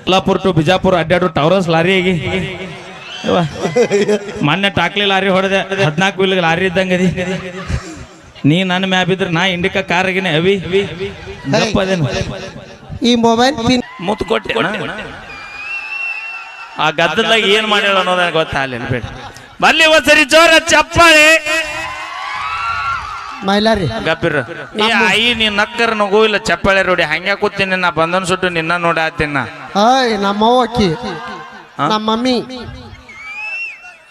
Kolhapur to Bijapur ಅಡ್ಡಾಡು Taurus ಲಾರಿಗೆ ಮೊನ್ನೆ ಟಾಕ್ಲಿ lorry ಹೊಡೆದೆ 14 ವೀಲ್ ಲಾರಿ ಇದ್ದಂಗದಿ ನೀ ನನ್ನ ಮ್ಯಾ ಬಿದ್ರೆ ನಾ ಇಂಡಿಕಾ ಕಾರಾಗಿನೇ ಅವಿ ಈ ಮೊಬೈಲ್ ಮುತ್ತು ಕೊಟ್ಟೆ ಆ ಗದ್ದಲಾಗ ಏನ್ ಮಾಡ್ಯಾಳ ಅನ್ನೋದ ಗೊತ್ತಾಗಲಿಲ್ಲ ಬೇಡ ಬರ್ಲಿ ಒಂದ್ಸರಿ ಜೋರ ಚಪ್ಪಾಳೆ ಮೈಲಾರಿ ಗಪ್ಪಿರ ಏ ಆಯಿ ನೀನ್ ನಕ್ಕರ ನಗು ಇಲ್ಲ ಚಪ್ಪಾಳೆ ರೋಡಿ ಹಂಗ ಕೂತೀನಿ ನಾ ಬಂದನ್ ಸುಟ್ಟು ನಿನ್ನ ನೋಡಾತೀನಿ ಓಯ್ ನಮ್ಮವ್ವ ಅಕ್ಕಿ ನಮ್ಮ ಮಮ್ಮಿ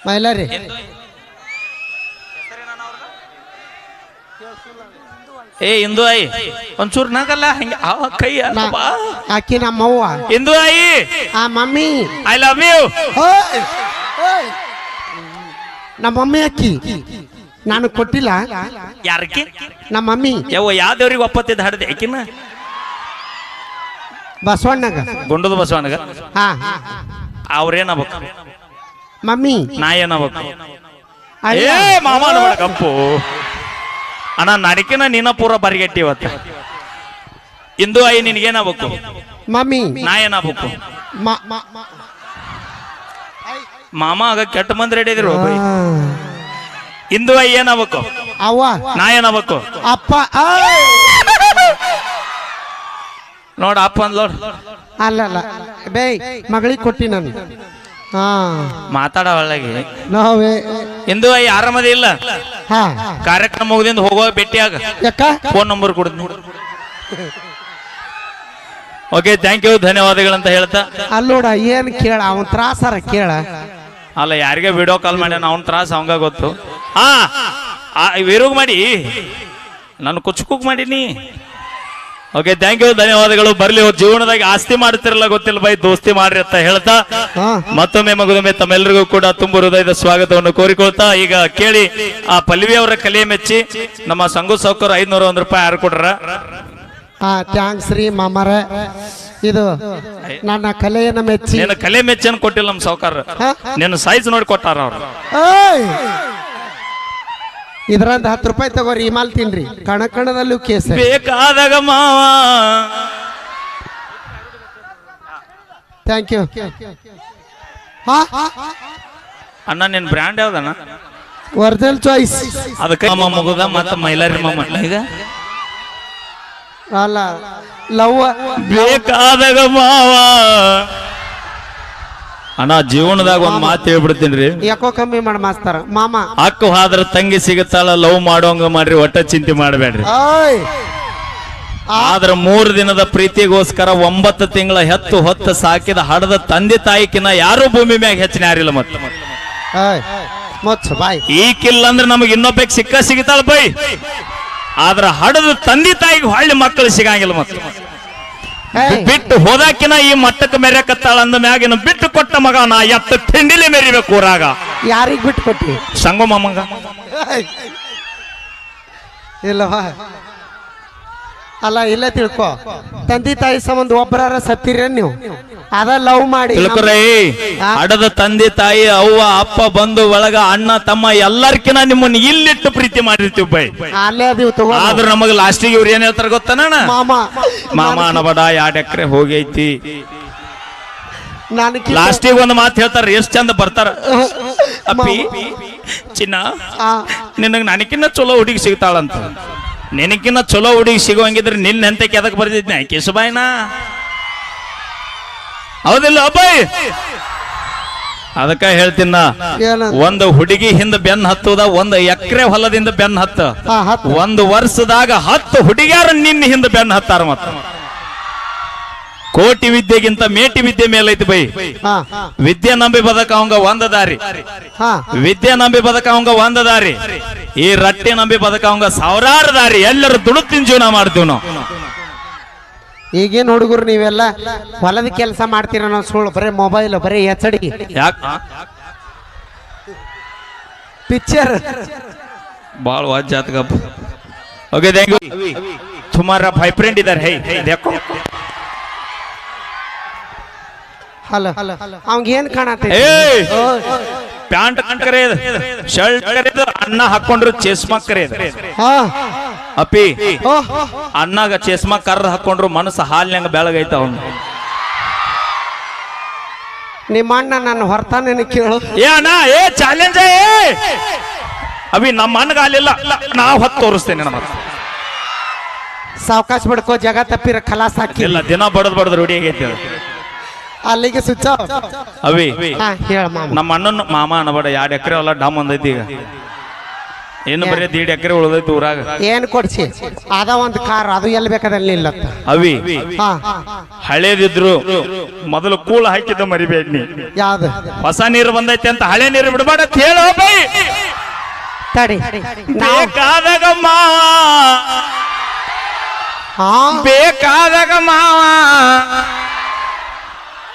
ಮೈಲಾರಿ ಏ ಇಂದು ಆಯಿ ಒಂಚೂರು ನಗಲ್ಲ ಹಂಗ ಕೈಯ ಅಕ್ಕಿ ನಮ್ಮವ್ವ ಇಂದು ಆಯಿ ಆ ಮಮ್ಮಿ ಐ ಲವ್ ಯು ನಮ್ಮ ಮಮ್ಮಿ ಅಕ್ಕಿ ನಾನು ಕೊಟ್ಟಿಲ್ಲ ಯಾರಕ್ಕೆ ನಮ್ಮ ಮಮ್ಮಿ ಯಾವ ಯಾವ್ದೇವ್ರಿಗೆ ಒಪ್ಪತ್ತಿದ್ದ ಹಡ್ದೆ ಆಕಿನ ಬಸವಣ್ಣಗ ಗುಂಡದ ಬಸವಣ್ಣಗ ಹಾ ಅವ್ರೇನಾಗ್ಬೇಕು ಮಮ್ಮಿ ನಾ ಏನಾಗ್ಬೇಕು ಏ ಮಾಮ ಕಪ್ಪು ಅಣ್ಣ ನಡಿಕೆನ ನೀನ ಪೂರ ಬರಿಗೆಟ್ಟಿ ಇವತ್ತ ಇಂದು ಆಯಿ ನಿನಗೇನಾಗ್ಬೇಕು ಮಮ್ಮಿ ನಾ ಏನಾಗ್ಬೇಕು ಮಾಮ ಆಗ ಕೆಟ್ಟ ಮಂದಿ ರೆಡಿ ಇದ್ರು ಇಂದು ಆಯಿ ಏನಾಗ್ಬೇಕು ಅವ್ವ ನಾ ಏನಾಗ್ಬೇಕು ಅಪ್ಪ ನೋಡ ಅಪ್ಪ ಅಂದ್ಲೋಡ್ ಅಲ್ಲ ಬೇ ಮಗಳಿಗೆ ಕೊಟ್ಟಿ ನಾನು ಹಾ ಮಾತಾಡ ಒಳಗೆ ನಾವೇ ಇಂದು ಆಯಿ ಆರಾಮದೇ ಇಲ್ಲ ಹಾ ಕಾರ್ಯಕ್ರಮ ಮುಗಿದಿಂದ ಹೋಗುವಾಗ ಭೇಟಿಯಾಗ ಯಾಕ ಫೋನ್ ನಂಬರ್ ಕೊಡ್ತೀನಿ ಓಕೆ ಥ್ಯಾಂಕ್ ಯು ಧನ್ಯವಾದಗಳಂತ ಹೇಳ್ತಾ ಅಲ್ಲೋಡ ಏನ್ ಕೇಳ ಅವನ್ ತ್ರಾಸಾರ ಕೇಳ ಅಲ್ಲ ಯಾರಿಗೆ ವಿಡಿಯೋ ಕಾಲ್ ಮಾಡ್ಯಾನ ಅವನ್ ತ್ರಾಸ ಅವಂಗ ಗೊತ್ತು ಹಾ ವಿರೋಗ್ ಮಾಡಿ ನಾನು ಕುಕ್ ಮಾಡೀನಿ ಓಕೆ ಥ್ಯಾಂಕ್ ಯು ಧನ್ಯವಾದಗಳು ಬರ್ಲಿ ಜೀವನದಾಗ ಆಸ್ತಿ ಮಾಡ್ತಿರಲ್ಲ ಗೊತ್ತಿಲ್ಲ ಬೈ ದೋಸ್ತಿ ಮಾಡ್ರಿ ಅಂತ ಹೇಳ್ತಾ ಮತ್ತೊಮ್ಮೆ ಮಗದೊಮ್ಮೆ ತಮ್ಮೆಲ್ಲರಿಗೂ ಕೂಡ ತುಂಬ ಹೃದಯದ ಸ್ವಾಗತವನ್ನು ಕೋರಿಕೊಳ್ತಾ ಈಗ ಕೇಳಿ ಆ ಪಲ್ವಿ ಅವರ ಕಲೆ ಮೆಚ್ಚಿ ನಮ್ಮ ಸಂಗು ಸೌಕರ್ 501 ರೂಪಾಯಿ ಯಾರು ಕೊಡ್ರ ಥ್ಯಾಂಕ್ಸ್ ರೀ ಮಾಮರ ಇದು ನನ್ನ ಕಲೆಯನ್ನ ಮೆಚ್ಚಿ ನಿನ್ನ ಕಲೆ ಮೆಚ್ಚನ್ ಕೊಟ್ಟಿಲ್ಲ ನಮ್ ಸೌಕರ್ ನಿನ್ನ ಸೈಜ್ ನೋಡಿ ಕೊಟ್ಟಾರ ಅವ್ರು ಇದ್ರಂದ 10 ರೂಪಾಯಿ ತಗೋರಿ ಇಮಾಲ್ ತಿನ್ರಿ ಕಣಕಣದಲ್ಲೂ ಕೇಸ ಬೇಕಾದಾಗ ಮಾವ ಥ್ಯಾಂಕ್ ಯು ಅಣ್ಣ ನಿನ್ ಬ್ರ್ಯಾಂಡ್ ಯಾವ್ದಣ್ಣ ಒರಿಜಿನಲ್ ಚಾಯ್ಸ್ ಅದಕ್ಕೆ ಮುಗುದ ಮತ್ತ ಮೈಲಾರಿ ಮಾಮ ಈಗ ಅಲ್ಲ ಲವ್ ಬೇಕಾದಾಗ ಮಾವ ಅಣ್ಣ ಜೀವನದಾಗ ಒಂದ್ ಮಾತು ಹೇಳ್ಬಿಡ್ತೀನಿ ಯಾಕೋ ಕಮ್ಮಿ ಮಾಡಿ ಮಾಸ್ತಾರ ಮಾಮ ಅಕ್ಕ ಹಾದ್ರ ತಂಗಿ ಸಿಗುತ್ತಾಳ ಲವ್ ಮಾಡೋಂಗ ಮಾಡ್ರಿ ಒಟ್ಟ ಚಿಂತೆ ಮಾಡಬೇಡ್ರಿ ಆದ್ರ 3 ದಿನದ ಪ್ರೀತಿಗೋಸ್ಕರ 9 ತಿಂಗಳ ಹೆತ್ತು ಹೊತ್ತು ಸಾಕಿದ ಹಡದ ತಂದೆ ತಾಯಿಕಿನ ಯಾರು ಭೂಮಿ ಮ್ಯಾಗ ಹೆಚ್ಚಿನ ಯಾರಿಲ್ಲ ಮತ್ತೆ ಈಕಿಲ್ಲ ಅಂದ್ರೆ ನಮಗ್ ಇನ್ನೊಬ್ಬಕ್ಕೆ ಸಿಗ್ತಾಳ ಬೈ ಆದ್ರ ಹಡದ ತಂದೆ ತಾಯಿಗೆ ಹೊಳ್ಳಿ ಮಕ್ಕಳು ಸಿಗಂಗಿಲ್ಲ ಮತ್ತೆ ಬಿಟ್ಟು ಹೋದಾಕಿನ ಈ ಮಟ್ಟಕ್ಕೆ ಮೆರೆಕತ್ತಾಳ ಅಂದ ಮ್ಯಾಗಿನ ಬಿಟ್ಟು ಕೊಟ್ಟ ಮಗ ನಾ ಎತ್ತ ತಿಂಡಿಲಿ ಮೆರಿಬೇಕು ಊರಾಗ ಯಾರಿಗ್ ಬಿಟ್ಟು ಕೊಟ್ಟಿ ಸಂಗು ಮಾಮಂಗ ಇಲ್ಲವಾ ಅಲ್ಲ ಇಲ್ಲ ತಿಳ್ಕೊ ತಂದೆ ತಾಯಿ ಸಂಬಂಧ ಒಬ್ಬರಾರ ಸತ್ತಿರ ನೀವು ಅದ ಲವ್ ಮಾಡಿ ತಿಳ್ಕೊರೇ ಹಡದ ತಂದೆ ತಾಯಿ ಅವ್ವ ಅಪ್ಪ ಬಂದು ಒಳಗ ಅಣ್ಣ ತಮ್ಮ ಎಲ್ಲರ್ಕಿನ ನಿಮ್ಮನ್ನ ಇಲ್ಲಿಟ್ಟು ಪ್ರೀತಿ ಮಾಡಿರ್ತೀವಿ ಬೈ ಅಲ್ಲೇ ಅದೀವಿ ತಗೋ ಆದ್ರ ನಮಗ ಲಾಸ್ಟಿಗೆ ಇವ್ರು ಏನ್ ಹೇಳ್ತಾರ ಗೊತ್ತಾನ ಮಾಮ ಅನಬಡ 2 ಎಕರೆ ಹೋಗೈತಿ ಲಾಸ್ಟಿಗೆ ಒಂದು ಮಾತು ಹೇಳ್ತಾರ ಎಷ್ಟ್ ಚಂದ ಬರ್ತಾರ ಅಪ್ಪಿ ಚಿನ್ನ ನಿನಗ್ ನನಕಿನ್ನ ಚಲೋ ಹುಡುಗಿ ಸಿಗ್ತಾಳಂತ ನಿನಕಿನ್ನ ಚಲೋ ಹುಡುಗಿ ಸಿಗುವಂಗಿದ್ರೆ ನಿನ್ನ ಎಂತಕ್ಕೆ ಎದಕ್ ಬರ್ದಿದ್ನ ಕೇಶುಬಾಯಿನ ಹೌದಿಲ್ಲ ಅಬ್ಬಾಯ್ ಅದಕ್ಕ ಹೇಳ್ತೀನ ಒಂದು ಹುಡುಗಿ ಹಿಂದ ಬೆನ್ ಹತ್ತುದ 1 ಎಕರೆ ಹೊಲದಿಂದ ಬೆನ್ ಹತ್ತ 1 ವರ್ಷದಾಗ 10 ಹುಡುಗಿಯಾರ ನಿನ್ನ ಹಿಂದ ಬೆನ್ ಹತ್ತಾರ ಮತ್ತ ಕೋಟಿ ವಿದ್ಯೆಗಿಂತ ಮೇಟಿ ವಿದ್ಯೆ ಮೇಲೈತಿ ಬೈ ವಿದ್ಯೆ ನಂಬಿ ಬದಕವಂಗ ಒಂದ ದಾರಿ ವಿದ್ಯೆ ನಂಬಿ ಬದಕವಂಗ ಒಂದ ದಾರಿ ಈ ರಟ್ಟಿ ನಂಬಿ ಬದಕವಂಗ ಸಾವಿರಾರು ದಾರಿ ಎಲ್ಲರೂ ದುಡುತ್ತಿನ ಜೀವನ ಮಾಡ್ತೀವಿ ನಾವು ಈಗೇನ್ ಹುಡುಗರು ನೀವೆಲ್ಲ ಹೊಲದ ಕೆಲಸ ಮಾಡ್ತೀರ ನಾವು ಸುಳ್ಳು ಬರೀ ಮೊಬೈಲ್ ಬರೀ ಎಚಡಿ ಪಿಕ್ಚರ್ ಬಾಳ ವಾಜ್ಜಾತ ಓಕೆ ಥ್ಯಾಂಕ್ ಯು तुम्हारा भाई फ्रेंड इधर है देखो ಹಲೋ ಅವಂಗ ಏನ್ ಕಾಣತ್ತೆ ಪ್ಯಾಂಟ್ ಕರೆಯದ ಶರ್ಟ್ ಕರೆಯದ ಅಣ್ಣ ಹಾಕೊಂಡ್ರು ಚಸ್ಮಾ ಕರೆಯದ ಅಪ್ಪಿ ಅಣ್ಣಾಗ ಚಸ್ಮಾ ಕರ್ರ ಹಾಕೊಂಡ್ರು ಮನಸ್ಸು ಹಾಲಿನಂಗ ಬೆಳಗೈತ ಅವನು ನಿಮ್ಮ ಅಣ್ಣ ನನ್ನ ಹೊರತಾನೇನು ಕೇಳು. ಏ ಅಣ್ಣ ಏ ಚಾಲೆಂಜ್ ಅವಿ ನಮ್ಮ ಅಣ್ಣಗ ಅಲ್ಲಿಲ್ಲ ನಾವು ಹೊತ್ತು ತೋರಿಸ್ತೇನೆ ನಮ್ಮ ಸಾವಕಾಶ ಬಿಡ್ಕೋ, ಜಗ ತಪ್ಪಿರ ಖಲಾಸ್ ಹಾಕಿ. ಇಲ್ಲ ದಿನ ಬಡದ್ ರೂಢಿ ಆಗೈತಿ ಅದು. ಅಲ್ಲಿಗೆ ಸ್ವಿಚ್ ಆಫ್. ಅವಿ ಹೇಳ ಮಾಮ. ನಮ್ಮ ಅಣ್ಣನ ಮಾಮ ಅನ್ನಬೇಡ, 2 ಎಕರೆ ಹೊಲ ಡಾಮ್ ಒಂದೈತಿ ಈಗ. ಏನು ಬರೀ 1.5 ಎಕರೆ ಉಳ್ದೈತಿ ಊರಾಗ. ಏನ್ ಕೊಡ್ಸಿ ಅದ ಒಂದು ಕಾರ್, ಅದು ಎಲ್ಲಿ ಬೇಕಾದಲ್ಲಿ ನಿಲ್ಲತ್ತ. ಅವಿ ಹಾ ಹಳೇದಿದ್ರು ಮೊದಲು ಕೂಳ ಹಾಕಿದ್ದ ಮರಿಬೇಡ ನೀ. ಯಾವ್ದು ಹೊಸ ನೀರು ಬಂದೈತಿ ಅಂತ ಹಳೆ ನೀರು ಬಿಡಬೇಡ ಅಂತ ಹೇಳೋ ಬೈ. ತಡಿ ಬೇಕಾದಾಗ ಮಾವ, ಬೇಕಾದಾಗ ಮಾವ.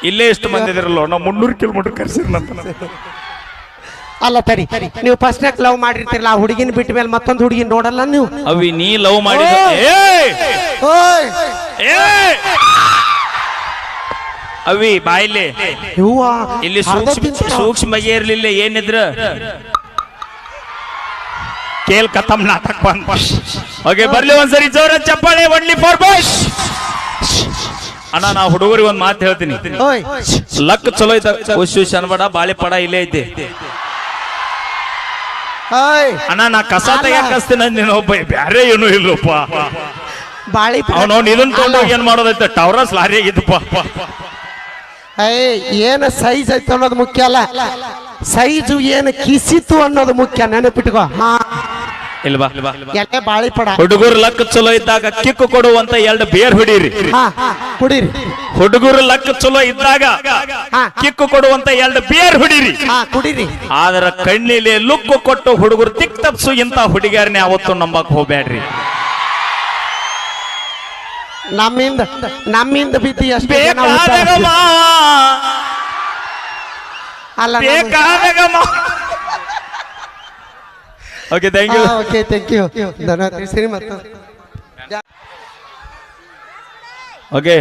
ಇಲ್ಲೇ ಎಷ್ಟು ಮಂದಿ ಇದಿರಲ್ಲ, ನಾವು 300 ಕಿಲೋಮೀಟರ್ ಕರ್ಸಿರ್ಲಂತ. ಅಲ್ಲ ತಡಿ, ನೀವು ಫಸ್ಟ್ ಲವ್ ಮಾಡಿರ್ತಿರಲ್ಲ, ಆ ಹುಡುಗಿನ ಬಿಟ್ಟ ಮೇಲೆ ಮತ್ತೊಂದು ಹುಡುಗಿನ ನೋಡಲ್ಲ ನೀವು. ಅವಿ ನೀ ಲವ್ ಮಾಡಿ ಅವಿ ಬಾಯಿಲೆ ಇಲ್ಲಿ ಸೂಕ್ಷ್ಮ ಬಗೆ ಇರ್ಲಿಲ್ಲ ಏನಿದ್ರ ಕೇಲ್ ಕಥಮ್ ನಾಟಕ ಬಂದ್. ಓಕೆ ಬರ್ಲಿ ಒಂದ್ಸರಿ ಜೋರ ಚಪ್ಪಾಳೆ. Only for boys. ಅಣ್ಣ ನಾ ಹುಡುಗರಿಗೆ ಒಂದ್ ಮಾತು ಹೇಳ್ತೀನಿ. ಲಕ್ ಚಲೋ ಐತ ಹುಷ್ ಅನ್ಬೇಡ, ಬಾಳಿ ಪಡ ಇಲ್ಲೇ ಐತಿ ಅಣ್ಣ. ನಾ ಕಸ ತೆಗಿಯಕ್ ಕಸ್ತೀನಿ ನೀನು ಒಬ್ಬ, ಬ್ಯಾರೆ ಏನು ಇಲ್ಲಪ್ಪ. ಬಾಳಿ ಅವ್ನು ಇದನ್ನ ತಗೊಂಡೋಗಿ ಏನ್ ಮಾಡೋದೈತೆ, ಟವರಸ್ ಲಾರಿ ಆಗಿದ್ದಪ್ಪ. ಏನ ಸೈಜ್ ಐತೆ ಅನ್ನೋದು ಮುಖ್ಯ ಅಲ್ಲ, ಸೈಜು ಏನು ಕಿಸಿತು ಅನ್ನೋದು ಮುಖ್ಯ. ನೆನಪಿಟ್ಕೋ. ಇಲ್ವಾ ಎಲೆ ಬಾಳಿ ಪಡ. ಹುಡುಗರು ಲಕ್ ಚಲೋ ಇದ್ದಾಗ ಕಿಕ್ಕು ಕೊಡುವಂತ 2 ಬೇರ್ ಹೊಡೀರಿ. ಕುಡೀರಿ. ಹುಡುಗರು ಲಕ್ ಚಲೋ ಇದ್ದಾಗ ಕಿಕ್ಕು ಕೊಡುವಂತ 2 ಬೇರ್ ಹೊಡೀರಿ. ಕುಡೀರಿ. ಆದ್ರ ಕಣ್ಣಿಲೆ ಲುಕ್ಕು ಕೊಟ್ಟು ಹುಡುಗರು ತಿಕ್ ತಪ್ಸು ಇಂತ ಹುಡುಗಿಯರ್ನೇ ಅವತ್ತು ನಂಬಕ್ ಹೋಗ್ಬೇಡ್ರಿ. ನಮ್ಮಿಂದ ಬಿದ್ದು ಎಷ್ಟು ಅಲ್ಲ. Okay thank you. Okay thank you. ಧನ್ಯವಾದ. ಮತ್ತು ಓಕೆ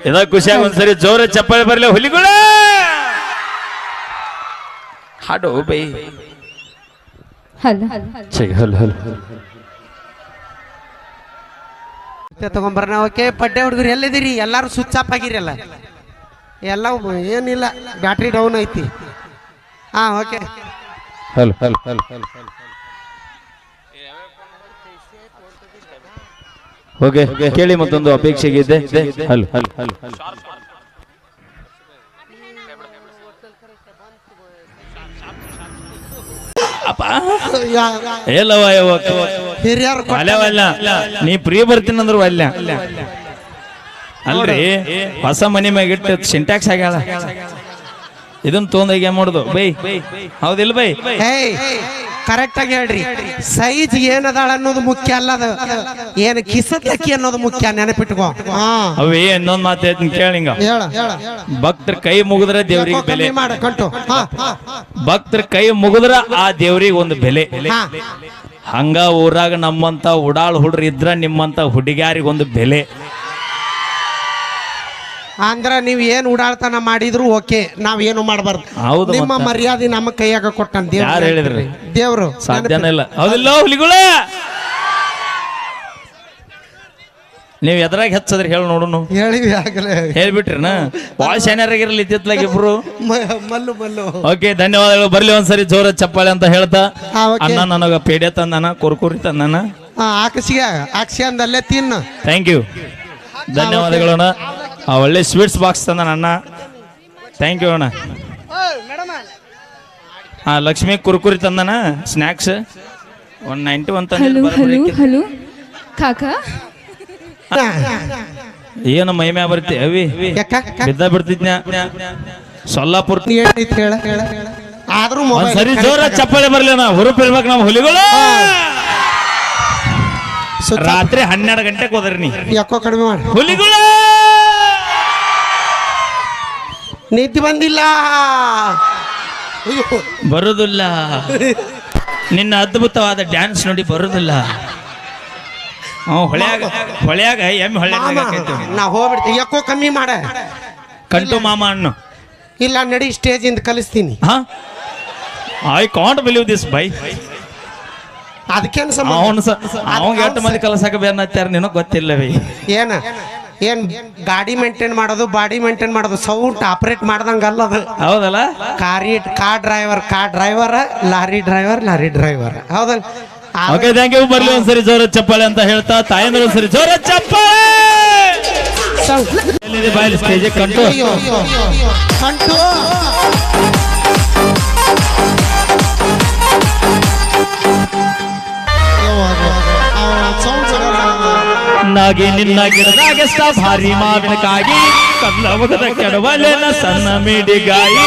ಇದ ಖುಷಿಯಾಗಿ ಒಂದ್ಸರಿ ಜೋರ ಚಪ್ಪಾಳೆ ಬರ್ಲಿ ಹುಲಿಗಳ ಹಾಡು ಬೈ. ತಗೊಂಬರ್ನ. ಓಕೆ ಪಡ್ಡೆ ಹುಡುಗರು ಎಲ್ಲಿದ್ದೀರಿ? ಎಲ್ಲಾರು ಸ್ವಿಚ್ ಆಫ್ ಆಗಿರಲ್ಲ, ಎಲ್ಲ ಏನಿಲ್ಲ, ಬ್ಯಾಟ್ರಿ ಡೌನ್ ಐತಿ. ಓಕೆ ಓಕೆ ಕೇಳಿ ಮತ್ತೊಂದು ಅಪೇಕ್ಷೆಗೆ ಇದೆ. ಹಿರಿಯರು ನೀ ಪ್ರಿಯ ಬರ್ತೀನಂದ್ರು ಅಲ್ಲ ಅಲ್ರಿ. ಹೊಸ ಮನೆ ಮ್ಯಾಗಿಟ್ಟು ಸಿಂಟ್ಯಾಕ್ಸ್ ಆಗ್ಯಾಳ, ಇದನ್ನ ತೊಂದಾಗ ಏನ್ ಮಾಡುದು ಬೈ? ಹೌದಿಲ್ಲ ಬೈ? ಕರೆಕ್ಟ್ ಆಗಿ ಹೇಳ್ರಿ. ಸೈಜ್ ಏನದಾಳ ಅನ್ನೋದು ಮುಖ್ಯ ಅಲ್ಲ, ಅದು ಏನ್ ಕಿಸತಕ್ಕಿ ಅನ್ನೋದು ಮುಖ್ಯ. ನೆನಪಿಟ್ಕೋ. ಅವೇ ಇನ್ನೊಂದ್ ಮಾತು ಹೇಳ್ತೀನಿ ಕೇಳಿಂಗ. ಭಕ್ತರ ಕೈ ಮುಗಿದ್ರ ದೇವ್ರಿಗೆ ಬೆಲೆ. ಭಕ್ತರ ಕೈ ಮುಗಿದ್ರ ಆ ದೇವ್ರಿಗೆ ಒಂದು ಬೆಲೆ. ಹಂಗ ಊರಾಗ ನಮ್ಮಂತ ಉಡಾಳ್ ಹುಡ್ರು ಇದ್ರ ನಿಮ್ಮಂತ ಹುಡುಗ್ಯಾರಿಗೆ ಒಂದು ಬೆಲೆ. ಅಂದ್ರ ನೀವ್ ಏನ್ ಉಡಾಳ್ತನ ಮಾಡಿದ್ರು ಓಕೆ, ನಾವ್ ಏನು ಮಾಡಬಾರ್ದು. ನಿಮ್ಮ ಮರ್ಯಾದೆ ನಮ್ಮ ಕೈಯಾಗ ಕೊಟ್ಟನ್ ಯಾರು ಹೇಳಿದ್ರಿ? ದೇವ್ರು. ಸಾಧ್ಯನೇ ಇಲ್ಲ. ಹೌದಿಲ್ಲ ಹುಲಿಗಳ? ನೀವ್ ಎದ್ರಾಗ ಹೆಚ್ಚದ್ರಿ ಹೇಳಿ ನೋಡುನು. ಹೇಳ್ಬಿಟ್ರಿನ ಬಾಳ ಶಾನ್ಯರಾಗಿರಲಿ ಇತ್ತಿತ್ಲಾಗ ಇಬ್ರು. ಮಲ್ಲು ಮಲ್ಲು. ಓಕೆ ಧನ್ಯವಾದಗಳು. ಬರ್ಲಿ ಒಂದ್ಸರಿ ಜೋರ ಚಪ್ಪಾಳೆ ಅಂತ ಹೇಳ್ತಾ, ಅಣ್ಣ ನನಗ ಪೇಡೆ ತಂದಾನ, ಕುರ್ಕುರಿ ತಂದಾನ, ಆಕ್ಸಿ ಅಂದಲ್ಲೇ ತಿನ್ನು. ಥ್ಯಾಂಕ್ ಯು, ಧನ್ಯವಾದಗಳು ಅಣ್ಣ. ಒಳ್ಳೆ ಸ್ವೀಟ್ಸ್ ಬಾಕ್ಸ್ ತಂದ ಅಣ್ಣ, ಥ್ಯಾಂಕ್ ಯು ಅಣ್ಣ. ಲಕ್ಷ್ಮಿ ಕುರ್ಕುರಿ ತಂದನ, ಸ್ನ್ಯಾಕ್ಸ್ 191 ತಂದ. ಏನು ಮೈಮ್ಯಾ ಬರ್ತಿ ಅವಿ? ಬಿದ್ದ ಬಿಡ್ತಿದ್ನ ಸೊಲ್ಲಾಪುರ. ಸರಿ ಜೋರ ಚಪ್ಪಾಳೆ ಬರ್ಲಿ ಅಣ್ಣ, ಹುರುಪ್ ಇರ್ಬೇಕು ನಮ್ಮ ಹುಲಿಗಳು. ರಾತ್ರಿ 12 ಗಂಟೆಗೆ ಹೋದ್ರಿ ನೀ. ಯಾಕೋ ಕಡಿಮೆ ಮಾಡಿ ಹುಲಿಗಳು. ನಿದ್ದೆ ಬಂದಿಲ್ಲ, ಬರುದಿಲ್ಲ. ನಿನ್ನ ಅದ್ಭುತವಾದ ಡ್ಯಾನ್ಸ್ ನೋಡಿ ಬರುದಿಲ್ಲ. ಹೊಳೆಯಾಗ ಎಮ್ಮೆ ಹೊಳೆ ನಾ ಹೋಗ್ಬಿಡ್ತೀವಿ. ಯಾಕೋ ಕಮ್ಮಿ ಮಾಡ. ಕಂಟು ಮಾಮ ಅಣ್ಣು ಇಲ್ಲ ನಡಿ, ಸ್ಟೇಜ್ ಇಂದ ಕಲಿಸ್ತೀನಿ. I can't believe this bye. ಅದಕ್ಕೇನು ಅವನು ಎಷ್ಟು ಮಂದಿ ಕಲಸಾಕ ಬೇರೆ ನಿನಗೆ ಗೊತ್ತಿಲ್ಲವೇ? ಏನ ಏನ್ ಗಾಡಿ ಮೇಂಟೈನ್ ಮಾಡೋದು ಬಾಡಿ ಮೇಂಟೈನ್ ಮಾಡೋದು ಸೌಂಡ್ ಆಪರೇಟ್ ಮಾಡ್ದಂಗಲ್ಲ ಅದು. ಹೌದಲ್ಲ? ಕಾರ್ ಡ್ರೈವರ್ ಲಾರಿ ಡ್ರೈವರ್ ಹೌದಲ್ಲ. Okay thank you. ಬರ್ಲಿ ಒಂದ್ಸರಿ ಜೋರ ಚಪ್ಪಾಳೆ ಅಂತ ಹೇಳ್ತಾ ತಾಯಂದ್ರೆ ಒಂದ್ಸರಿ ಜೋರ ಚಪ್ಪಾಳೆ. ಬಾಯಲ್ಲಿ ಸ್ಟೇಜ್ ಕಂಟು ನಾಗಿ ನಿನ್ನ ಗಿಡದಾಗ ಭಾರಿ ಮಾವಿನಕಾಯಿ ಕಲ್ಲ ಒಗದ ಕೆಡವಲೆನ ಸಣ್ಣ ಮಿಡಿಗಾಯಿ.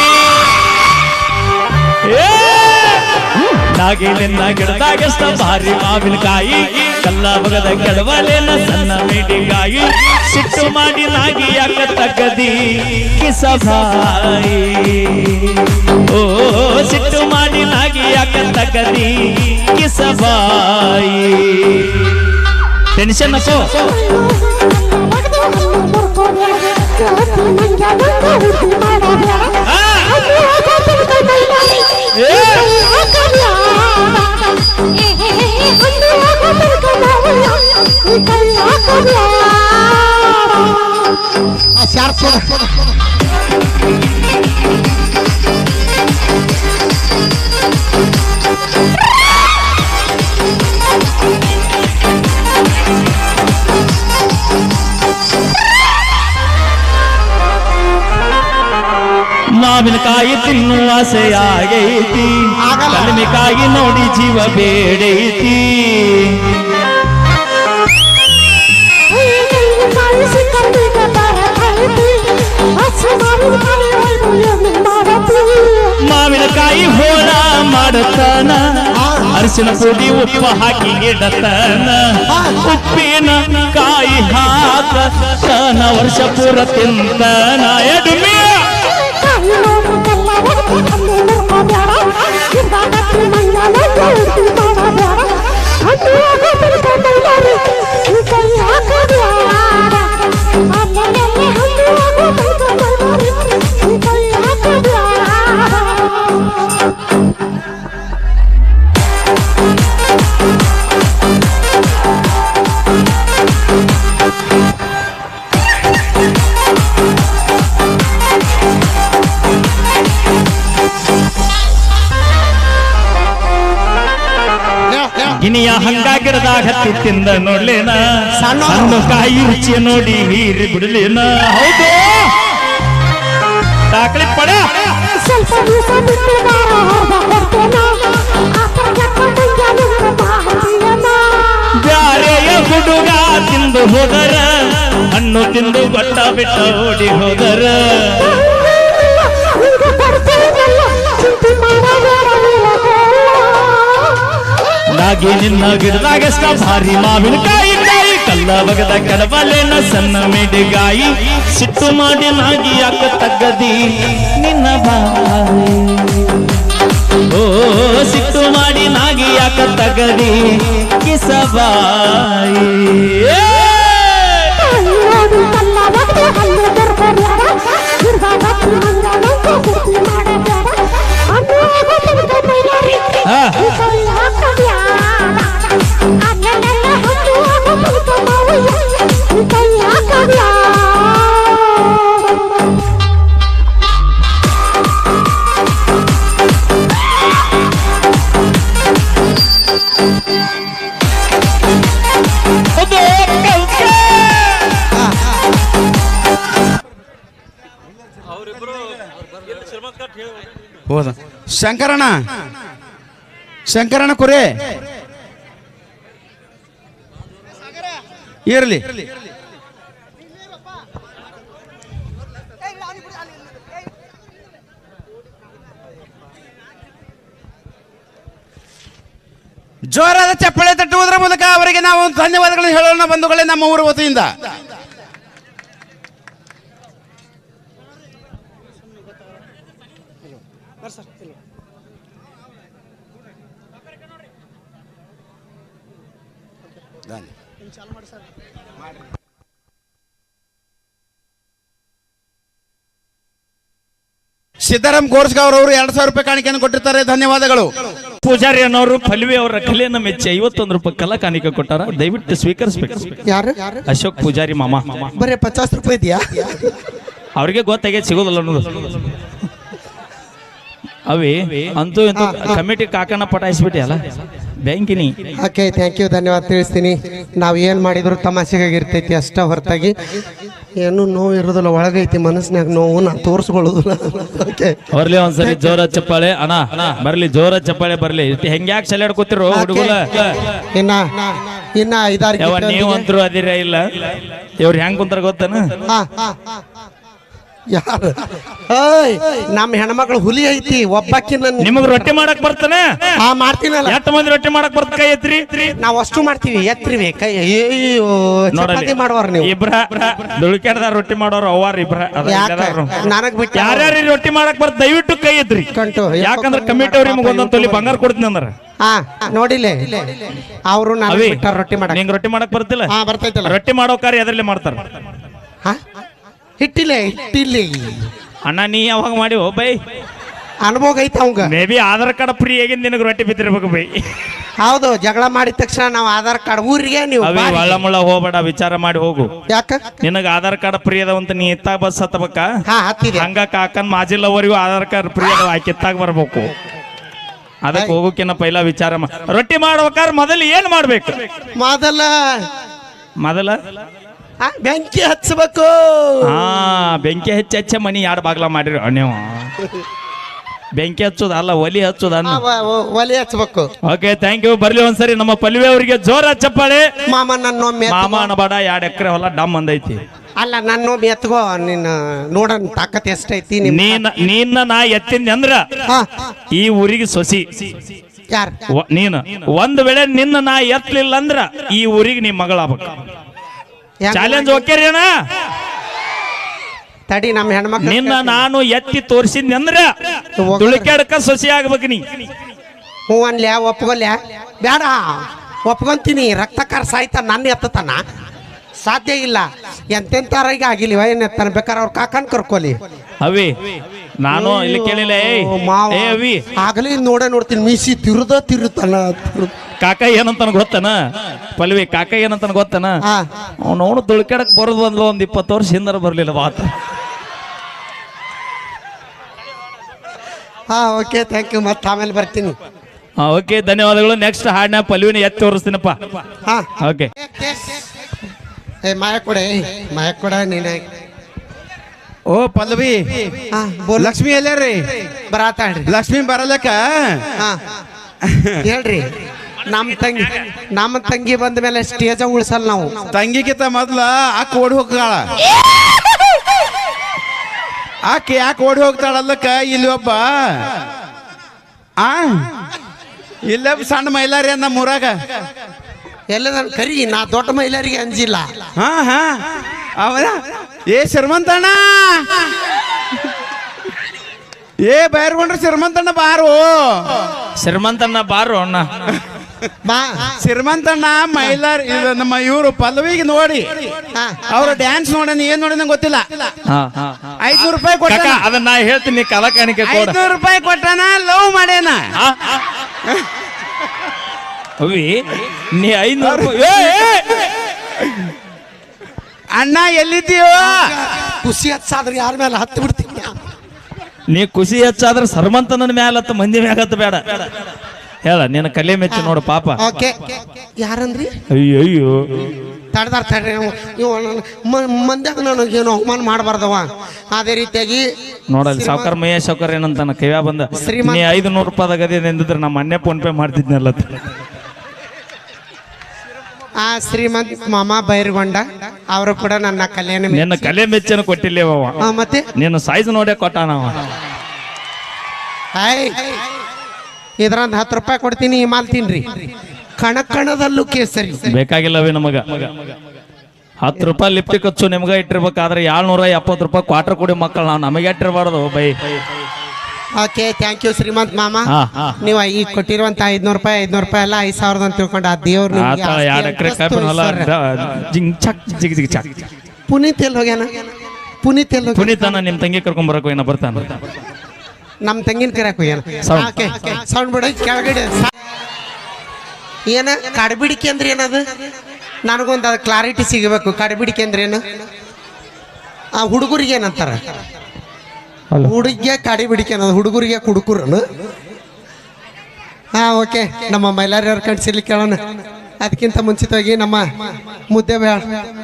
ನಾಗಿ ನಿನ್ನ ಗಿಡದಾಗ ಭಾರಿ ಮಾವಿನಕಾಯಿ ಕಲ್ಲ ಒಗದ ಕೆಡವಲೆನ ಸಣ್ಣ ಮಿಡಿಗಾಯಿ. ಸಿಟ್ಟು ಮಾಡಿ ನಾಗಿ ಯಾಕ ತಗದಿ ಕಿಸಭಾಯಿ. ಓ ಸಿಟ್ಟು ಮಾಡಿ ನಾಗಿ ಯಾಕ ತಗದಿ ಕಿಸಭಾಯಿ. ಟೆನ್ಷನ್ ಅಕ್ಕೋ ಮಾವಿನಕಾಯಿ ತಿನ್ನುವ ಆಸೆ ಆಗೈತಿ ಕಲ್ಮಿಕಾಯಿ ನೋಡಿ ಜೀವ ಬೇಡೈತಿ. ಮಾವಿನಕಾಯಿ ಹೋಳ ಮಾಡತಾನ ಅರಿಶಿನ ಪುಡಿ ಉಪ್ಪ ಹಾಕಿ ಇಡತಾನ. ಉಪ್ಪಿನ ಕಾಯಿ ಹಾಕತಾನ ವರ್ಷ ಪೂರ ತಿಂತಾನ. ಎಡುಮೆ ಗಿಣಿಯ ಹಂಗ ಗಿಡದಾಗ ಹತ್ತಿ ತಿಂದ ನೋಡ್ಲೇನ ಸಣ್ಣ ಕಾಯಿ ರುಚಿ ನೋಡಿ ಹೀರಿ ಬಿಡ್ಲೇನ. ಹೌದು ದಾಖಲೆ ಪಡ ಬ್ಯಾರೆಯ ಹುಡುಗ ತಿಂದು ಹೋದರ ಹಣ್ಣು ತಿಂದು ಗೊಟ್ಟ ಬಿಟ್ಟ ಓಡಿ ಹೋದರ. ನಾಗಿ ನಿನ್ನ ಗಿಡದಾಗ ಭಾರಿ ಮಾವಿನಕಾಯಿ ಕಾಯಿ ಕಲ್ಲ ಬಗದ ಕೆಡವಲೆನ ಸಣ್ಣ ಮಿಡಿಗಾಯಿ. ಸಿಟ್ಟು ಮಾಡಿ ನಾಗಿ ಯಾಕ ತಗ್ಗದಿ ನಿನ್ನ ಬಾಯಿ. ಓ ಸಿಟ್ಟು ಮಾಡಿ ನಾಗಿ ಯಾಕ ತಗದಿ ಕಿಸಬಾಯಿ. ಹೌದಾ ಶಂಕರಣ್ಣ ಕುರೆ ಇರಲಿ. ಜೋರಾದ ಚಪ್ಪಳೆ ತಟ್ಟುವುದರ ಮೂಲಕ ಅವರಿಗೆ ನಾವು ಧನ್ಯವಾದಗಳನ್ನು ಹೇಳೋಣ ಬಂಧುಗಳೇ ನಮ್ಮ ಊರ ವತಿಯಿಂದ. ಸಿದ್ದರಾಮ್ ಗೋರ್ಸ್ಗಾವ್ ಅವರು 2000 ರೂಪಾಯಿ ಕಾಣಿಕೆಯನ್ನು ಕೊಟ್ಟಿರ್ತಾರೆ. ಧನ್ಯವಾದಗಳು. ಪೂಜಾರಿ ಅನ್ನೋರು ಪಲ್ವಿ ಅವರ ಕಲೆಯನ್ನು ಮೆಚ್ಚಿ 51 ರೂಪಾಯಿ ಕಲಾ ಕಾಣಿಕೆ ಕೊಟ್ಟಾರ. ದಯವಿಟ್ಟು ಸ್ವೀಕರಿಸ್ಬೇಕು. ಯಾರು ಅಶೋಕ್ ಪೂಜಾರಿ ಮಾಮ. ಬರೀ 50 ರೂಪಾಯಿ ಇದೆಯಾ? ಅವ್ರಿಗೆ ಗೊತ್ತಾಗೆ ಸಿಗೋದಿಲ್ಲ ಅನ್ನೋದು. ಅವಿ ಅಂತೂ ಇಂತೂ ಕಮಿಟಿ ಕಾಕನ ಪಟಾಯಿಸ್ಬಿಟ್ಟಿ ಅಲ್ಲ ಬ್ಯಾಂಕಿನಿ. ಓಕೆ ಥ್ಯಾಂಕ್ ಯು, ಧನ್ಯವಾದ ತಿಳಿಸ್ತೀನಿ. ನಾವು ಏನು ಮಾಡಿದ್ರು ತಮಾಷೆಗಾಗಿರ್ತೈತಿ ಅಷ್ಟ ಹೊರತಾಗಿ ಏನು ನೋವು ಇರೋದಿಲ್ಲ. ಒಳಗೈತಿ ಮನಸ್ಸಿನಾಗ ನೋವು ನಾನು ತೋರಿಸ್ಕೊಳ್ಳೋದಿಲ್ಲ. ಓಕೆ ಬರ್ಲಿ ಒಂದ್ಸರಿ ಜೋರ ಚಪ್ಪಾಳೆ ಅಣ್ಣ ಬರ್ಲಿ, ಜೋರ ಚಪ್ಪಾಳೆ ಬರ್ಲಿ. ಹೆಂಗ್ಯಾಕ್ ಸೆಲ್ಯಾಡ್ಕೋತಿರೋ ಹುಡುಗಲ. ಇನ್ನ 5-6 ನೀವಂತರೂ ಅದಿರ ಇಲ್ಲ. ಇವ್ರು ಹೆಂಗ್ ಕುಂತಾರ ಗೊತ್ತನ? ಯಾರು ನಮ್ಮ ಹೆಣ್ಮಕ್ಳು ಹುಲಿ ಐತಿ. ಒಬ್ಬಾಕಿ ನಿಮಗ್ ರೊಟ್ಟಿ ಮಾಡಕ್ ಬರ್ತಾನೆ? ಮಾಡ್ತೀನಲ್ಲ. ಎಷ್ಟು ಮಂದಿ ರೊಟ್ಟಿ ಮಾಡಕ್ ಬರ್ತ? ಕೈ ಎತ್ರಿ. ನಾವ್ ಅಷ್ಟು ಮಾಡ್ತೀವಿ. ಎತ್ರಿವಿ ಕೈ. ಚಪಾತಿ ಮಾಡುವಾರ ನೀವು? ಇಬ್ರ ದುಳ್ಕ್ಯಾಡ್ದಾರ ರೊಟ್ಟಿ ಮಾಡೋರು ಅವ್ವಾರ ಇಬ್ರ. ನನಗ್ ಬಿಟ್ಟು ಯಾರ್ಯಾರು ರೊಟ್ಟಿ ಮಾಡಕ್ ಬರ್ತ ದಯವಿಟ್ಟು ಕೈ ಎತ್ರಿ. ಕಂಟು ಯಾಕಂದ್ರೆ ಕಮಿಟಿ ಅವ್ರಿಗೆ ನಿಮ್ಗೆ ಒಂದೊಂದು ತೊಲಿ ಬಂಗಾರ ಕೊಡ್ತೀನಿ ಅಂದ್ರ. ನೋಡಿಲ್ಲ ಅವರು ರೊಟ್ಟಿ ಮಾಡಕ್. ನಿಂಗ್ ರೊಟ್ಟಿ ಮಾಡಕ್ ಬರ್ತಿಲ್ಲ? ಬರ್ತೈತಲ್ಲ. ರೊಟ್ಟಿ ಮಾಡೋ ಕಾರ್ಯ ಎದ್ರಲ್ಲಿ ಮಾಡ್ತಾರ? ಹಿಟ್ಟಿಲ್ಲ ಅಣ್ಣ ನೀ ಯಾವಾಗ ಮಾಡಿ ಬೈ? ಅನುಭವ ಐತ ಅವಂಗ. May be Aadhaar card free ಆಗಿ ನಿನಗೆ ರೊಟ್ಟಿ ಬಿದ್ದಿರ್ಬೇಕು ಬೈ. ಹೌದು, ಜಗಳ ಮಾಡಿದ ತಕ್ಷಣ ನಾವು ಆಧಾರ್ ಕಾರ್ಡ್ ಊರಿಗೆ ನೀವು ಒಳ್ಳ ಮುಳ್ಳ ಹೋಗ್ಬೇಡ, ವಿಚಾರ ಮಾಡಿ ಹೋಗು. ಯಾಕ ನಿನಗ ಆಧಾರ್ ಕಾರ್ಡ್ ಫ್ರೀ ಅದಾವಂತ ನೀ ಎತ್ತಾಗ ಬಸ್ ಹತ್ತಬೇಕ. ಹತ್ತಿದೆ. ಹಂಗ ಕಾಕನ್ ಮಾಜಿಲ್ಲವರೆಗೂ ಆಧಾರ್ ಕಾರ್ಡ್ ಫ್ರೀ ಅದಾವ, ಆಕೆ ಎತ್ತಾಗ ಬರ್ಬೇಕು. ಅದಕ್ಕೆ ಹೋಗೋಕಿನ್ನ ಪೈಲ ವಿಚಾರ ರೊಟ್ಟಿ ಮಾಡ್ಬೇಕಾದ್ರೆ ಮೊದಲು ಏನ್ ಮಾಡ್ಬೇಕು? ಮೊದಲ ಬೆಂಕಿ ಹಚ್ಚಬೇಕು. ಬೆಂಕಿ ಹಚ್ಚ ಮನಿ 2 ಬಾಗ್ಲ ಮಾಡಿರಿ ನೀವು. ಬೆಂಕಿ ಹಚ್ಚೋದ ಅಲ್ಲ, ಒಲಿ ಹಚ್ಚೋದ. ಒಲಿ ಹಚ್ಚಬೇಕು. Okay thank you. ಬರ್ಲಿ ಒಂದ್ಸರಿ ನಮ್ಮ ಪಲ್ವಿ ಅವರಿಗೆ ಜೋರ ಚಪ್ಪಾಳೆ. ಮಾಮ ನನ್ನೊಮ್ಮೆ ಮಾಮ ಅನಬೇಡ, 2 ಎಕರೆ ಹೊಲ ಡಮ್ ಅಂದೈತಿ. ಅಲ್ಲ ನನ್ನೊಮ್ಮೆ ಎತ್ಕೋ. ನಿನ್ನ ನೋಡನ್ ತಾಕತ್ ಎಷ್ಟೈತಿ. ನೀನ್ನ ನಾ ಎತ್ತಿಂದ ಅಂದ್ರ ಈ ಊರಿಗೆ ಸೊಸಿ ಯಾರ? ನೀನು ಒಂದ್ ವೇಳೆ ನಿನ್ನ ನಾ ಎತ್ತಲಿಲ್ಲ ಅಂದ್ರ ಈ ಊರಿಗೆ ನೀ ಮಗಳಾಗಬೇಕು. ಚಾಲೆಂಜ್ ಓಕೆ ರೀ ಅಣ್ಣ? ತಡಿ, ನಮ್ಮ ಹೆಣ್ಮಕ್ಳು ನಿನ್ನ ನಾನು ಎತ್ತಿ ತೋರಿಸಿದ್ನಿ ಅಂದ್ರ ತುಳಿಕ್ಯಾಡಕ ಸೊಸಿ ಆಗ್ಬೇಕು ನೀ. ಹ್ಞೂ ಅನ್ಲ್ಯಾ? ಒಪ್ಕೊಲ್ಯಾ? ಬೇಡ, ಒಪ್ಕೊಂತೀನಿ. ರಕ್ತಕಾರ ಸಾಯ್ತ ನನ್ನ ಎತ್ತತಾನ? ಸಾಧ್ಯ ಇಲ್ಲ. ಎಂತೆಂತಾರಿಗೆ ಆಗಿಲ್ಲ ಏನ್ ಎತ್ತಾನ? ಬೇಕಾದ್ರೆ ಅವ್ರ ಕಾಕನ್ ಕರ್ಕೊಲಿ. ಅವಿ ನಾನು ಇಲ್ಲಿ ಕೇಳಿಲ್ಲ. ಅವಿ ಆಗಲೇ ನೋಡ್ತೀನಿ ಮೀಸಿ ತಿರುತಾನ. ಕಾಕ ಏನಂತ ಗೊತ್ತನ ಪಲ್ವಿ? ಕಾಕ ಏನಂತ ಗೊತ್ತನ? ಅವನು ತುಳ್ಕ್ಯಾಡಕ್ ಬರೋದು ಒಂದ್ 20 ವರ್ಷ ಹಿಂದರ ಬರ್ಲಿಲ್ಲ ಬಾತ. Okay thank you. ಮತ್ತೆ ಆಮೇಲೆ ಬರ್ತೀನಿ. ಓಕೆ ಧನ್ಯವಾದಗಳು. ನೆಕ್ಸ್ಟ್ ಹಾಡಿನ ಪಲ್ವಿನ ಎತ್ತಿ ತೋರಿಸ್ತೀನಪ್ಪ. ಓಕೆ. ಮಾಯ ಕೊಡ ನೀನ. ಓ ಪಲ್ಲವಿ, ಲಕ್ಷ್ಮಿ ಎಲ್ಲಾರ್ರಿ? ಬರಾತಾಳ್ರಿ. ಲಕ್ಷ್ಮಿ ಬರಲಕ್ಕ ಹೇಳ್ರಿ. ನಮ್ಮ ತಂಗಿ ಬಂದ ಮೇಲೆ ಸ್ಟೇಜ ಉಳಿಸಲ್ಲ ನಾವು. ತಂಗಿಗಿಂತ ಮೊದ್ಲ ಆಕೆ ಓಡಿ ಹೋಗ್ತಾಳ. ಆಕೆ ಯಾಕೆ ಓಡಿ ಹೋಗ್ತಾಳಲ್ಲಕ್ಕ? ಇಲ್ಲಿ ಒಬ್ಬ ಇಲ್ಲ ಸಣ್ಣ ಮೈಲಾರಿ ನಮ್ಮ ಊರಾಗ. ಎಲ್ಲ ನನ್ ಕರಿ, ನಾ ದೊಡ್ಡ ಮಹಿಳೆಯರಿಗೆ ಅಂಜಿಲ್ಲ. ಅವನ ಏ ಶ್ರೀಮಂತಣ್ಣ, ಏ ಬೈರ್ಗೊಂಡ್ರೆ ಶ್ರೀಮಂತಣ್ಣ ಬಾರು. ಶ್ರೀಮಂತಣ್ಣ ಬಾರು ಅಣ್ಣ. ಶ್ರೀಮಂತಣ್ಣ ಮೈಲಾರ್ ನಮ್ಮ ಇವರು ಪಲ್ಲವಿಗೆ ನೋಡಿ ಅವ್ರ ಡ್ಯಾನ್ಸ್ ನೋಡೋಣ. ಏನ್ ನೋಡಿನ ಗೊತ್ತಿಲ್ಲ. 500 ರೂಪಾಯಿ ಕೊಟ್ಟ. ಅದನ್ನ ನಾ ಹೇಳ್ತೀನಿ, ಕಲಾ ಕಾಣಿಕೆ 500 ರೂಪಾಯಿ ಕೊಟ್ಟಾನ, ಲವ್ ಮಾಡ್ಯಾನ. ಅವಿ ನೀ 500 ಅಣ್ಣ ಎಲ್ಲಿದ್ದೀಯೋ? ಖುಷಿ ಹಚ್ಚಾದ್ರೆ ಯಾರ ಮೇಲೆ ಹತ್ತು ಬಿಡ್ತೀನಿ. ನೀ ಖುಷಿ ಹೆಚ್ಚಾದ್ರೆ ಸರ್ಮಂತನ ಮ್ಯಾಲ ಹತ್ತ, ಮಂದಿ ಮ್ಯಾಗ ಹತ್ತ ಬೇಡ. ಹೇಳ ನಿನ್ನ ಕಲೆ ಮೆಚ್ಚಿ ನೋಡು ಪಾಪ. ಯಾರಂದ್ರಿ? ಅಯ್ಯೋ ತಡ್ರಿ ಮಂದ್ಯಾಗ ನನಗೇನು ಅವಮಾನ ಮಾಡಬಾರ್ದವ. ಅದೇ ರೀತಿಯಾಗಿ ನೋಡಲ್ಲಿ ಸಾವುಕಾರ ಮಯ್ಯ ಸಾವುಕಾರ ಏನಂತಾನ ಕೈಯ ಬಂದ, ನೀ 500 ರೂಪಾಯಿದಾಗ ಅದೇ ನಿಂದಿದ್ರೆ ನಮ್ಮ ಮೊನ್ನೆ ಫೋನ್ ಪೇ ಮಾಡ್ತಿದ್ನಲ್ಲ. ಶ್ರೀಮಂತ್ ಮಾಮ ಬೈರ್ಗೊಂಡ ಅವರು ಕೂಡ ನನ್ನ ಕಲೆಯನ್ನು ನಿನ್ನ ಕಲೆ ಮೆಚ್ಚನ ಕೊಟ್ಟಿಲ್ಲ. ಮತ್ತೆ ನಿನ್ನ ಸೈಜ್ ನೋಡೇ ಕೊಟ್ಟ ನಾವು. ಇದ್ರಂದ 10 ರೂಪಾಯಿ ಕೊಡ್ತೀನಿ, ಈ ಮಾಲ್ ತಿನ್ರಿ. ಕಣದಲ್ಲೂ ಕೇಸರಿ ಬೇಕಾಗಿಲ್ಲವೇ ನಮಗ. 10 ರೂಪಾಯಿ ಲಿಫ್ಟ್ ಖರ್ಚು ನಿಮ್ಗ ಇಟ್ಟಿರ್ಬೇಕಾದ್ರೆ 770 ರೂಪಾಯಿ ಕ್ವಾರ್ಟರ್ ಕೊಡಿ ಮಕ್ಕಳು. ನಾವು ನಮಗೆ ಇಟ್ಟಿರಬಾರ್ದು bye. Okay thank you Shrimant ಮಾಮ. ನೀವು ಈಗ ಕೊಟ್ಟಿರುವಂತ 500 ರೂಪಾಯಿ ಎಲ್ಲ 5,000 ಅಂತ ತಿಳ್ಕೊಂಡು ಆ ದೇವ್ರು ಪುನೀತ್ ಎಲ್ಲಿ ಹೋಗ್ಯಾನ? ಪುನೀತ್ ನಿಮ್ ತಂಗಿ ಕರ್ಕೊಂಡ್ ಬರಕ ಏನ ಬರ್ತಾನ. ನಮ್ಮ ತೆಂಗಿನ ಕರಿಯಾಕ ಹೋಗ್ಯಾನ ಸೌಂಡ್ ಬಿಡ ಕೆಳಗಡೆ ಏನ ಕಡಬಿಡಿಕೆ ಅಂದ್ರೆ ಏನದು ನನಗೊಂದು ಅದು ಕ್ಲಾರಿಟಿ ಸಿಗಬೇಕು. ಕಡಬಿಡಿಕೆ ಅಂದ್ರೆ ಏನು? ಆ ಹುಡುಗರಿಗೆ ಏನಂತಾರ? ಹುಡುಗಿಗೆ ಕಡಿಬಿಡಿಕೆ ಅನ್ನೋದು, ಹುಡುಗರಿಗೆ ಕುಡುಕುರನು. ಹಾಂ ಓಕೆ, ನಮ್ಮ ಮೈಲಾರಿಯವ್ರ ಕಣ್ಸಿರ್ಲಿಕ್ಕೆ ಕೇಳೋಣ. ಅದಕ್ಕಿಂತ ಮುಂಚಿತವಾಗಿ ನಮ್ಮ ಮುದ್ದೆ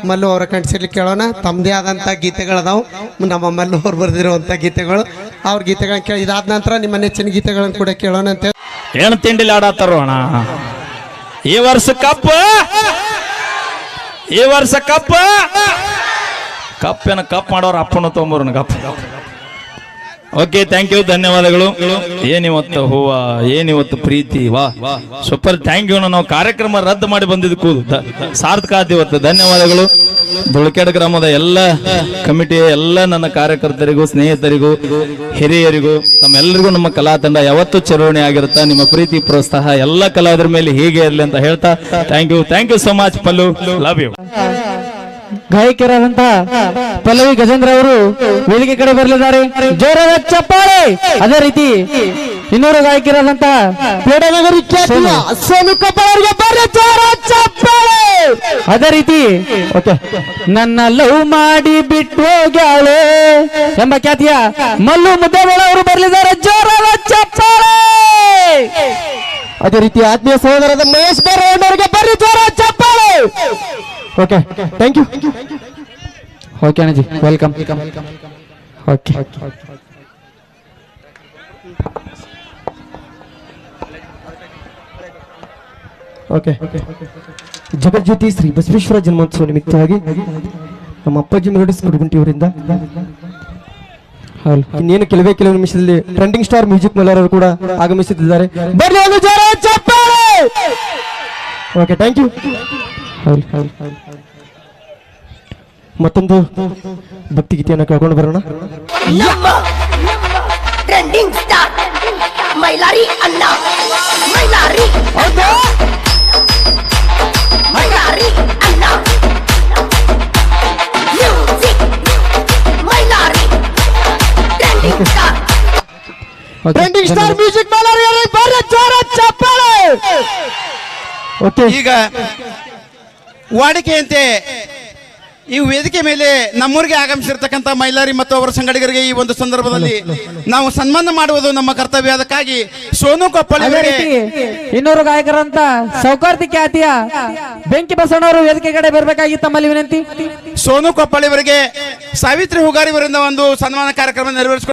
ಮಲ್ಲು ಅವರ ಕಣ್ಸಿರ್ಲಿಕ್ಕೆ ಕೇಳೋಣ. ತಮ್ಮದೇ ಆದಂಥ ಗೀತೆಗಳದಾವು, ನಮ್ಮ ಮಲ್ಲು ಅವ್ರು ಬರೆದಿರುವಂಥ ಗೀತೆಗಳು. ಅವ್ರ ಗೀತೆಗಳನ್ನ ಕೇಳಿ ಇದಾದ ನಂತರ ನಿಮ್ಮ ನೆಚ್ಚಿನ ಗೀತೆಗಳನ್ನು ಕೂಡ ಕೇಳೋಣ ಅಂತ. ಏನು ತಿಂಡಿಲಿ ಆಡತ್ತಾರೋ ಅಣ್ಣ ಈ ವರ್ಷ ಕಪ್ಪೇನ ಕಪ್ ಮಾಡೋರು ಅಪ್ಪನ ತೊಗೊಂಬರೋಣ ಕಪ್. ಓಕೆ, ಥ್ಯಾಂಕ್ ಯು, ಧನ್ಯವಾದಗಳು. ಏನಿವತ್ತು ಹೂವ, ಏನಿವತ್ತು ಪ್ರೀತಿ, ವಾ ಸೂಪರ್, ಥ್ಯಾಂಕ್ ಯು. ನಾವು ಕಾರ್ಯಕ್ರಮ ರದ್ದು ಮಾಡಿ ಬಂದಿದ್ದಕ್ಕೂ ಸಾರ್ಥಕ ಆದ ಇವತ್ತು. ಧನ್ಯವಾದಗಳು. ದುಳಕೆಡ್ ಗ್ರಾಮದ ಎಲ್ಲ ಕಮಿಟಿಯ ಎಲ್ಲ ನನ್ನ ಕಾರ್ಯಕರ್ತರಿಗೂ, ಸ್ನೇಹಿತರಿಗೂ, ಹಿರಿಯರಿಗೂ, ತಮ್ಮೆಲ್ಲರಿಗೂ ನಮ್ಮ ಕಲಾ ತಂಡ ಯಾವತ್ತೂ ಚರವಣಿ ಆಗಿರುತ್ತಾ. ನಿಮ್ಮ ಪ್ರೀತಿ ಪ್ರೋತ್ಸಾಹ ಎಲ್ಲ ಕಲಾವಿದರ ಮೇಲೆ ಹೀಗೆ ಇರಲಿ ಅಂತ ಹೇಳ್ತಾ thank you so much Pallu, love you. ಗಾಯಕರಾದಂತಹ ಪಲ್ಲವಿ ಗಜೇಂದ್ರ ಅವರು ವೇದಿಕೆ ಕಡೆ ಬರಲಿದ್ದಾರೆ, ಜೋರಾದ ಚಪ್ಪಾಳೆ. ಅದೇ ರೀತಿ ಇನ್ನೂರು ಗಾಯಕರಾದಂತಹ ಸೋನು ಕಪ್ಪಳ ಅವರಿಗೆ ಬರಲಿ ಜೋರಾದ ಚಪ್ಪಾಳೆ. ಅದೇ ರೀತಿ ಓಕೆ, ನನ್ನ ಲವ್ ಮಾಡಿ ಬಿಟ್ಟು ಹೋಗ್ಯಾಳೆ ಎಂಬ ಖ್ಯಾತಿಯ ಮಲ್ಲು ಮುದ್ದೇಬೇಳ ಅವರು ಬರಲಿದ್ದಾರೆ, ಜೋರಾದ ಚಪ್ಪಾಳೆ. ಅದೇ ರೀತಿ ಆತ್ಮೀಯ ಸಹೋದರದ ಮಹೇಶ್ ಬರವಣ್ಣ ಅವರಿಗೆ ಬರಲಿ ಜೋರಾದ ಚಪ್ಪಾಳೆ. Okay, thank you. Okay Annaji, welcome. Okay, okay. ಜಗಜ್ಯೋತಿ ಶ್ರೀ ಬಸವೇಶ್ವರ ಜನ್ಮೋತ್ಸವ ನಿಮಿತ್ತವಾಗಿ ನಮ್ಮ ಅಪ್ಪಾಜಿ ಮೆಲೋಡಿಸ್ ಕುಡುಗುಂಟಿಯವರಿಂದ ಇನ್ನೇನು ಕೆಲವೇ ನಿಮಿಷದಲ್ಲಿ ಟ್ರೆಂಡಿಂಗ್ ಸ್ಟಾರ್ ಮ್ಯೂಸಿಕ್ ಮಲ್ಲರವರು ಕೂಡ ಆಗಮಿಸುತ್ತಿದ್ದಾರೆ. ಬರಲಿ ಒಂದು ಜೋರ ಚಪ್ಪಾಳೆ. Okay, thank you. ಮತ್ತೊಂದು ಭಕ್ತಿ ಗೀತೆಯನ್ನು ಕೇಳ್ಕೊಂಡು ಬರೋಣ. ಟ್ರೆಂಡಿಂಗ್ ಸ್ಟಾರ್ ಮೈಲಾರಿ ಅಣ್ಣ, ಮೈಲಾರಿ ಮೈಲಾರಿ ಅಣ್ಣ, music Mailari trending star, trending star music Mailari ಬರಲಿ ಜೋರ ಚಪ್ಪಾಳೆ. ಓಕೆ, ಈಗ ವಾಡಿಕೆಯಂತೆ ಈ ವೇದಿಕೆ ಮೇಲೆ ನಮ್ಮೂರಿಗೆ ಆಗಮಿಸಿರ್ತಕ್ಕಂಥ ಮೈಲಾರಿ ಮತ್ತು ಅವರ ಸಂಗಡಿಗರಿಗೆ ಈ ಒಂದು ಸಂದರ್ಭದಲ್ಲಿ ನಾವು ಸನ್ಮಾನ ಮಾಡುವುದು ನಮ್ಮ ಕರ್ತವ್ಯ. ಅದಕ್ಕಾಗಿ ಸೋನು ಕೊಪ್ಪಳಿ ಇನ್ನೂರು ಗಾಯಕರಂತ ಸೌಕಾರ್ತಿ ಖ್ಯಾತಿಯ ಬೆಂಕಿ ಬಸವಣ್ಣವರು ವೇದಿಕೆ ಕಡೆ ಬರಬೇಕಾಗಿ ತಮ್ಮಲ್ಲಿ ವಿನಂತಿ. ಸೋನು ಕೊಪ್ಪಳಿ ಅವರಿಗೆ ಸಾವಿತ್ರಿ ಹುಗಾರಿ ಅವರಿಂದ ಒಂದು ಸನ್ಮಾನ ಕಾರ್ಯಕ್ರಮ ನೆರವೇರಿಸಿಕೊಂಡು